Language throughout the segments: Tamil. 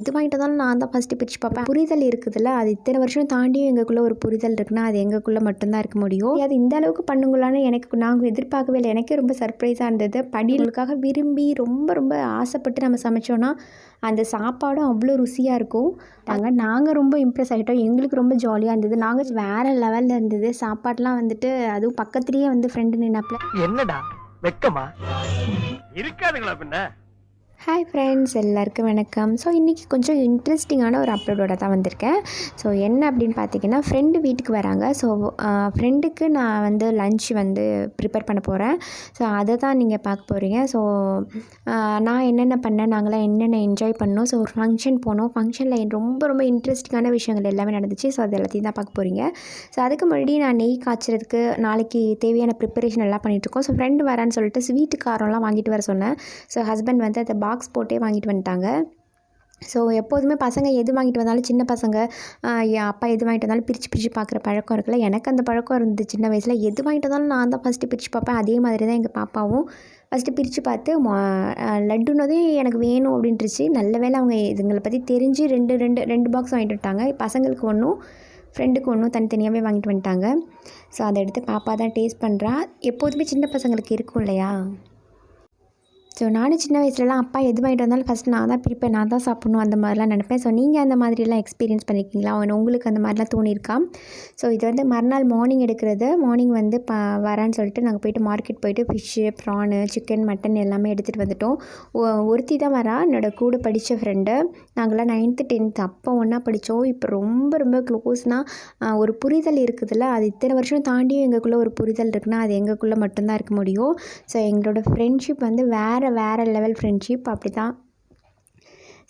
எது வாங்கிட்டு வந்தாலும் நான் தான் ஃபஸ்ட்டு பிரித்து பார்ப்பேன். புரிதல் இருக்குதுல்ல, அது இத்தனை வருஷம் தாண்டியும் எங்களுக்குள்ளே ஒரு புரிதல் இருக்குன்னா அது எங்களுக்குள்ளே மட்டும்தான் இருக்க முடியும். அது இந்த அளவுக்கு பண்ணுங்களான்னு எனக்கு நாங்கள் எதிர்பார்க்கவே இல்லை. எனக்கே ரொம்ப சர்ப்ரைஸாக இருந்தது. படிகளுக்காக விரும்பி ரொம்ப ரொம்ப ஆசைப்பட்டு நம்ம சமைச்சோன்னா அந்த சாப்பாடும் அவ்வளோ ருசியாக இருக்கும். நாங்கள் ரொம்ப இம்ப்ரெஸ் ஆகிட்டோம். எங்களுக்கு ரொம்ப ஜாலியாக இருந்தது. நாங்கள் வேறு லெவலில் இருந்தது. சாப்பாடெலாம் வந்துட்டு அதுவும் பக்கத்துலேயே வந்து ஃப்ரெண்டு நின்னாப்புல. என்னடா வெக்கமா இருக்காதுங்களா பின்ன? ஹாய் ஃப்ரெண்ட்ஸ், எல்லாருக்கும் வணக்கம். ஸோ இன்றைக்கி கொஞ்சம் இன்ட்ரெஸ்டிங்கான ஒரு அப்லோடோட தான் வந்திருக்கேன். ஸோ என்ன அப்படின்னு பார்த்தீங்கன்னா, ஃப்ரெண்டு வீட்டுக்கு வராங்க. ஸோ ஃப்ரெண்டுக்கு நான் வந்து லன்ச் வந்து ப்ரிப்பேர் பண்ண போகிறேன். ஸோ அதை தான் நீங்கள் பார்க்க போகிறீங்க. ஸோ நான் என்னென்ன பண்ணேன், நாங்களாம் என்னென்ன என்ஜாய் பண்ணோம். ஸோ ஒரு ஃபங்க்ஷன் போனோம். ஃபங்க்ஷனில் ரொம்ப ரொம்ப இன்ட்ரெஸ்டிங்கான விஷயங்கள் எல்லாமே நடந்துச்சு. ஸோ அது எல்லாத்தையும் தான் பார்க்க போகிறீங்க. ஸோ அதுக்கு முன்னாடி நான் நெய் காய்ச்சறதுக்கு நாளைக்கு தேவையான ப்ரிப்பரேஷன் எல்லாம் பண்ணிகிட்ருக்கோம். ஸோ ஃப்ரெண்டு வரேன்னு சொல்லிட்டு ஸ்வீட்டு காரம்லாம் வாங்கிட்டு வர சொன்னேன். ஸோ ஹஸ்பண்ட் வந்து அதை பாக்ஸ் போட்டே வாங்கிட்டு வந்துட்டாங்க. ஸோ எப்போதுமே பசங்க எது வாங்கிட்டு வந்தாலும், சின்ன பசங்க என் அப்பா எது வாங்கிட்டு வந்தாலும் பிரித்து பார்க்குற பழக்கம் இருக்குல்ல, எனக்கு அந்த பழக்கம் இருந்தது சின்ன வயசில். எது வாங்கிட்டு வந்தாலும் நான் தான் ஃபஸ்ட்டு பிரித்து பார்ப்பேன். அதே மாதிரி தான் எங்கள் பாப்பாவும் ஃபஸ்ட்டு பிரித்து பார்த்து லட்டுனதே எனக்கு வேணும் அப்படின்ட்டுருச்சு. நல்ல வேளை அவங்க இதுங்களை பற்றி தெரிஞ்சு ரெண்டு பாக்ஸ் வாங்கிட்டு வந்துட்டாங்க. பசங்களுக்கு ஒன்றும் ஃப்ரெண்டுக்கு ஒன்றும் தனித்தனியாகவே வாங்கிட்டு வந்துட்டாங்க. ஸோ அதை எடுத்து பாப்பா தான் டேஸ்ட் பண்ணுறா. எப்போதுமே சின்ன பசங்களுக்கு இருக்கும் இல்லையா. ஸோ நானும் சின்ன வயசுலலாம் அப்பா எது வாங்கிட்டு வந்தாலும் ஃபஸ்ட்டு நான் தான் பிரிப்பேன், நான் தான் சாப்பிட்ணும் அந்த மாதிரிலாம் நினப்பேன். ஸோ நீங்கள் அந்த மாதிரிலாம் எக்ஸ்பீரியன்ஸ் பண்ணியிருக்கீங்களா? உங்களுக்கு அந்த மாதிரிலாம் தோணியிருக்கா? ஸோ இது வந்து மறுநாள் மார்னிங் எடுக்கிறது. மார்னிங் வந்து வரேன்னு சொல்லிட்டு நாங்கள் போய்ட்டு மார்க்கெட் போய்ட்டு ஃபிஷ்ஷு, ப்ரானு, சிக்கன், மட்டன் எல்லாமே எடுத்துகிட்டு வந்துட்டோம். ஒருத்தி தான் வரா, என்னோட கூட படித்த ஃப்ரெண்டு. நாங்களாம் 9th 10th அப்போ ஒன்றா படித்தோம். இப்போ ரொம்ப ரொம்ப க்ளோஸ்னால் ஒரு புரிதல் இருக்குதுல்ல, அது இத்தனை வருஷம் தாண்டியும் எங்களுக்குள்ளே ஒரு புரிதல் இருக்குன்னா அது எங்களுக்குள்ளே மட்டும்தான் இருக்க முடியும். ஸோ எங்களோட ஃப்ரெண்ட்ஷிப் வந்து வேறு லெவல் ஃப்ரெண்ட்ஷிப் அப்படி தான்.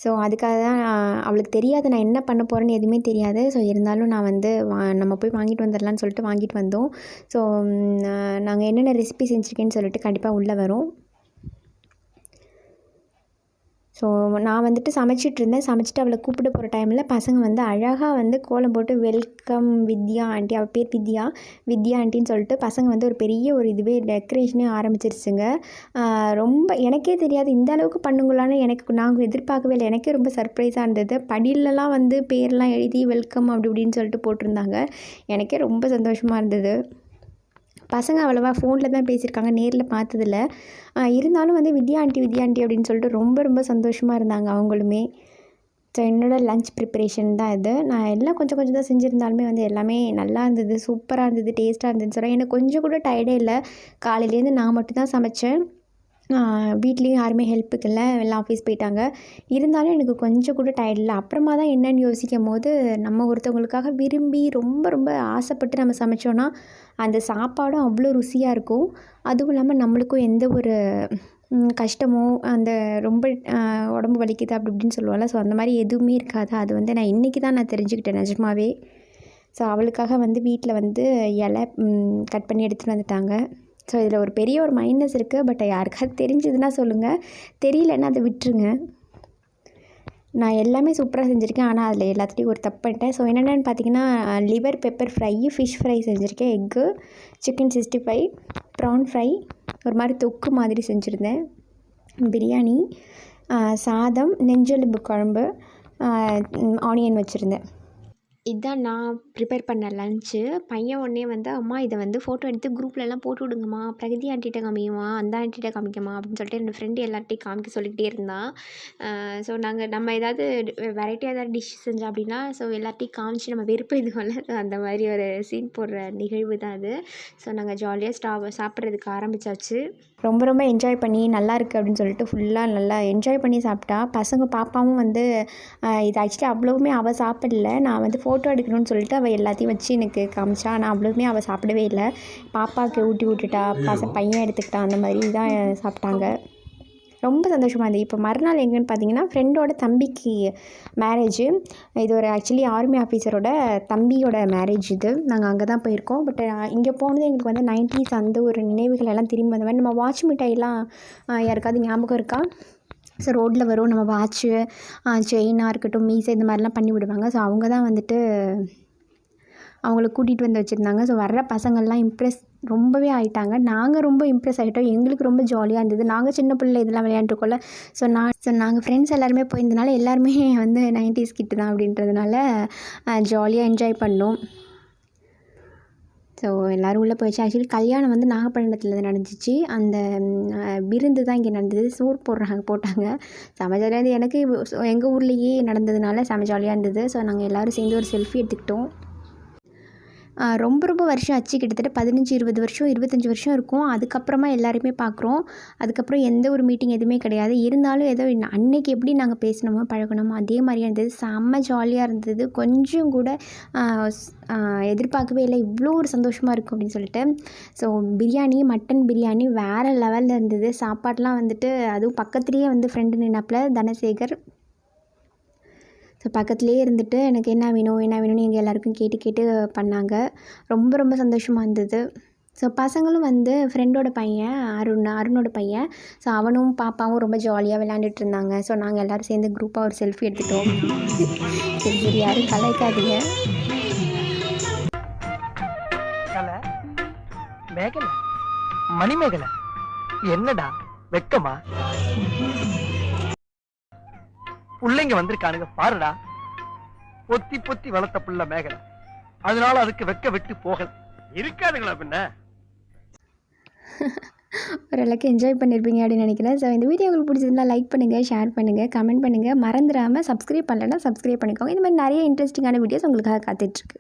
ஸோ அதுக்காக தான் அவளுக்கு தெரியாது நான் என்ன பண்ண போகிறேன்னு, எதுவுமே தெரியாது. ஸோ இருந்தாலும் நான் வந்து நம்ம போய் வாங்கிட்டு வந்துடலான்னு சொல்லிட்டு வாங்கிட்டு வந்தோம். ஸோ நாங்கள் என்னென்ன ரெசிபி செஞ்சுருக்கேன்னு சொல்லிட்டு கண்டிப்பாக உள்ளே வரும். ஸோ நான் வந்துட்டு சமைச்சிட்ருந்தேன். சமைச்சிட்டு அவளை கூப்பிட்டு போகிற டைமில் பசங்க வந்து அழகாக வந்து கோலம் போட்டு வெல்கம் வித்யா ஆண்டி, அவள் பேர் வித்யா ஆண்டின்னு சொல்லிட்டு பசங்க வந்து ஒரு பெரிய ஒரு இதுவே டெக்கரேஷனே ஆரம்பிச்சிருச்சுங்க. ரொம்ப எனக்கே தெரியாது இந்த அளவுக்கு பண்ணுங்களான்னு நாங்கள் எதிர்பார்க்கவே இல்லை. எனக்கே ரொம்ப சர்ப்ரைஸாக இருந்தது. படியிலலாம் வந்து பேர்லாம் எழுதி வெல்கம் அப்படி இப்படின்னு சொல்லிட்டு போட்டிருந்தாங்க. எனக்கே ரொம்ப சந்தோஷமாக இருந்தது. பசங்க அவ்வளோவா ஃபோனில் தான் பேசியிருக்காங்க, நேரில் பார்த்ததில்ல. இருந்தாலும் வந்து வித்யா ஆண்டி அப்படின்னு சொல்லிட்டு ரொம்ப ரொம்ப சந்தோஷமாக இருந்தாங்க அவங்களுமே. ஸோ என்னோடய லன்ச் ப்ரிப்பரேஷன் தான் இது. நான் எல்லாம் கொஞ்சம் கொஞ்சம் தான் செஞ்சுருந்தாலுமே வந்து எல்லாமே நல்லா இருந்தது, சூப்பராக இருந்தது, டேஸ்ட்டாக இருந்ததுன்னு சொல்கிறேன். எனக்கு கொஞ்சம் கூட டயர்டே இல்லை. காலையிலேருந்து நான் மட்டும்தான் சமைச்சேன். வீட்லேயும் யாருமே ஹெல்ப்புக்கு இல்லை, எல்லாம் ஆஃபீஸ் போயிட்டாங்க. இருந்தாலும் எனக்கு கொஞ்சம் கூட டயர்ட் இல்லை. அப்புறமா தான் என்னென்னு யோசிக்கும் போது, நம்ம ஒருத்தவங்களுக்காக விரும்பி ரொம்ப ரொம்ப ஆசைப்பட்டு நம்ம சமைச்சோன்னா அந்த சாப்பாடும் அவ்வளோ ருசியாக இருக்கும். அதுவும் இல்லாமல் நம்மளுக்கும் எந்த ஒரு கஷ்டமோ அந்த ரொம்ப உடம்பு வலிக்குது அப்படி இப்படின்னு சொல்லுவாள்ல, ஸோ அந்த மாதிரி எதுவுமே இருக்காது. அது வந்து நான் இன்றைக்கி தான் நான் தெரிஞ்சுக்கிட்டேன் நிஜமாவே. ஸோ அவளுக்காக வந்து வீட்டில் வந்து இலை கட் பண்ணி எடுத்துகிட்டு வந்துட்டாங்க. ஸோ இதில் ஒரு பெரிய ஒரு மைனஸ் இருக்குது. பட் யாருக்காவது தெரிஞ்சதுன்னா சொல்லுங்கள், தெரியலன்னா அதை விட்டுருங்க. நான் எல்லாமே சூப்பராக செஞ்சுருக்கேன். ஆனால் அதில் எல்லாத்துலேயும் ஒரு தப்பு பண்ணிட்டேன். ஸோ என்னென்னு பார்த்தீங்கன்னா, liver pepper fry, fish fry செஞ்சுருக்கேன், எக்கு, சிக்கன் 65, ப்ரான் ஃப்ரை, ஒரு மாதிரி தொக்கு மாதிரி செஞ்சுருந்தேன், பிரியாணி, சாதம், நெஞ்செலும்பு குழம்பு, ஆனியன் வச்சுருந்தேன். இதுதான் நான் ப்ரிப்பேர் பண்ண லன்ச்சு. பையன் உடனே வந்து அம்மா இதை வந்து ஃபோட்டோ எடுத்து குரூப்லலாம் போட்டு விடுங்கம்மா, பிரகதி ஆண்டிகிட்ட காமிக்கம்மா, அந்த ஆண்டிகிட்ட காமிக்கம்மா அப்படின்னு சொல்லிட்டு என்னோடய ஃப்ரெண்டு எல்லார்ட்டையும் காமிக்க சொல்லிக்கிட்டே இருந்தான். ஸோ நம்ம ஏதாவது வெரைட்டியாக ஏதாவது டிஷ் செஞ்சோம் அப்படின்னா ஸோ எல்லார்ட்டையும் காமிச்சு நம்ம வெறுப்பு இதுவல்ல, அந்த மாதிரி ஒரு சீன் போடுற நிகழ்வு தான் அது. ஸோ நாங்கள் ஜாலியாக சாப்பிட்றதுக்கு ஆரம்பித்தாச்சு. ரொம்ப ரொம்ப என்ஜாய் பண்ணி நல்லாயிருக்கு அப்படின்னு சொல்லிட்டு ஃபுல்லாக நல்லா என்ஜாய் பண்ணி சாப்பிட்டா. பாப்பாவும் வந்து இது ஆக்சுவலி அவ்வளோவுமே அவள் சாப்பிடல. நான் வந்து ஃபோட்டோ எடுக்கணும்னு சொல்லிட்டு அவள் எல்லாத்தையும் வச்சு எனக்கு காமிச்சா. ஆனால் அவ்வளோவுமே அவள் சாப்பிடவே இல்லை. பாப்பாவுக்கு ஊட்டி விட்டுட்டா, பையன் எடுத்துக்கிட்டான், அந்த மாதிரி தான் சாப்பிட்டாங்க. ரொம்ப சந்தோஷமாக இருந்தது. இப்போ மறுநாள் எங்கேன்னு பார்த்தீங்கன்னா, ஃப்ரெண்டோட தம்பிக்கு மேரேஜு. இது ஒரு ஆக்சுவலி ஆர்மி ஆஃபீஸரோட தம்பியோட மேரேஜ் இது. நாங்கள் அங்கே தான் போயிருக்கோம். பட் இங்கே போனது எங்களுக்கு வந்து 90s அந்த ஒரு நினைவுகள் எல்லாம் திரும்பி வந்த மாதிரி. நம்ம வாட்ச் மிட்டாயெல்லாம் யாருக்காவது ஞாபகம் இருக்கா? ஸோ ரோட்டில் வரும், நம்ம வாட்ச்சு, செயினாக இருக்கட்டும், மீசை இந்த மாதிரிலாம் பண்ணி விடுவாங்க. ஸோ அவங்க தான் வந்துட்டு அவங்கள கூட்டிகிட்டு வந்து வச்சுருந்தாங்க. ஸோ வர்ற பசங்கள்லாம் ரொம்பவே ஆயிட்டாங்க. நாங்கள் ரொம்ப இம்ப்ரெஸ் ஆகிட்டோம். எங்களுக்கு ரொம்ப ஜாலியாக இருந்தது. நாங்கள் சின்ன பிள்ளை இதெல்லாம் விளையாண்டுருக்கோம்ல. நாங்கள் ஃப்ரெண்ட்ஸ் எல்லாருமே போயிருந்தனால எல்லாருமே வந்து 90s கிட்டு தான் அப்படின்றதுனால ஜாலியாக என்ஜாய் பண்ணோம். ஸோ எல்லோரும் உள்ளே போயிடுச்சு. ஆக்சுவலி கல்யாணம் வந்து நாகப்பட்டினத்தில் நடந்துச்சு. அந்த விருந்து தான் இங்கே நடந்தது. சோறு போட்டாங்க. செம ஜாலியாக இருந்தது. எனக்கு எங்கள் ஊர்லேயே நடந்ததுனால செம ஜாலியாக இருந்தது. ஸோ நாங்கள் எல்லோரும் சேர்ந்து ஒரு செல்ஃபி எடுத்துக்கிட்டோம். ரொம்ப ரொம்ப வருஷம் ஆச்சு. கிட்டத்தட்ட 15, 20 வருஷம், 25 வருஷம் இருக்கும். அதுக்கப்புறமா எல்லாருமே பார்க்குறோம். அதுக்கப்புறம் எந்த ஒரு மீட்டிங் எதுவுமே கிடையாது. இருந்தாலும் ஏதோ அன்னைக்கு எப்படி நாங்கள் பேசினோமோ பழகினோமோ அதே மாதிரியே இருந்தது. செம்ம ஜாலியாக இருந்தது. கொஞ்சம் கூட எதிர்பார்க்கவே இல்லை இவ்வளோ ஒரு சந்தோஷமாக இருக்கும் அப்படின்னு சொல்லிட்டு. ஸோ பிரியாணி, மட்டன் பிரியாணி வேறு லெவலில் இருந்தது. சாப்பாடெலாம் வந்துட்டு அதுவும் பக்கத்துலேயே வந்து ஃப்ரெண்டு நின்னாப்புல தனசேகர். ஸோ பக்கத்துலேயே இருந்துட்டு எனக்கு என்ன வேணும்னு எங்கள் எல்லாருக்கும் கேட்டு பண்ணாங்க. ரொம்ப ரொம்ப சந்தோஷமாக இருந்தது. ஸோ பசங்களும் வந்து ஃப்ரெண்டோட பையன் அருணோட பையன். ஸோ அவனும் பாப்பாவும் ரொம்ப ஜாலியாக விளையாண்டுட்டு இருந்தாங்க. ஸோ நாங்கள் எல்லோரும் சேர்ந்து குரூப்பாக ஒரு செல்ஃபி எடுத்துட்டோம். சரி யாரும் கலாய்க்காதீங்க. மேகலை, மணிமேகலை, என்னடா வெக்கமா? பிள்ளைங்க வந்திருக்கானுங்க பாருடா. பொத்தி பொத்தி வளர்த்த புள்ள மேகலை, அதனால அதுக்கு வெக்க விட்டு போகல இருக்காதுங்களா பின்ன. ஓரளவுக்கு என்ஜாய் பண்ணியிருப்பீங்க அப்படின்னு நினைக்கிறேன். ஸோ இந்த வீடியோ உங்களுக்கு பிடிச்சிருந்தா லைக் பண்ணுங்கள், ஷேர் பண்ணுங்கள், கமெண்ட் பண்ணுங்கள். மறந்துடாமல் சப்ஸ்கிரைப் பண்ணலைன்னா சப்ஸ்கிரைப் பண்ணிக்கோங்க. இந்த மாதிரி நிறைய இன்ட்ரெஸ்டிங்கான வீடியோஸ் உங்களுக்காக காத்துட்ருக்கு.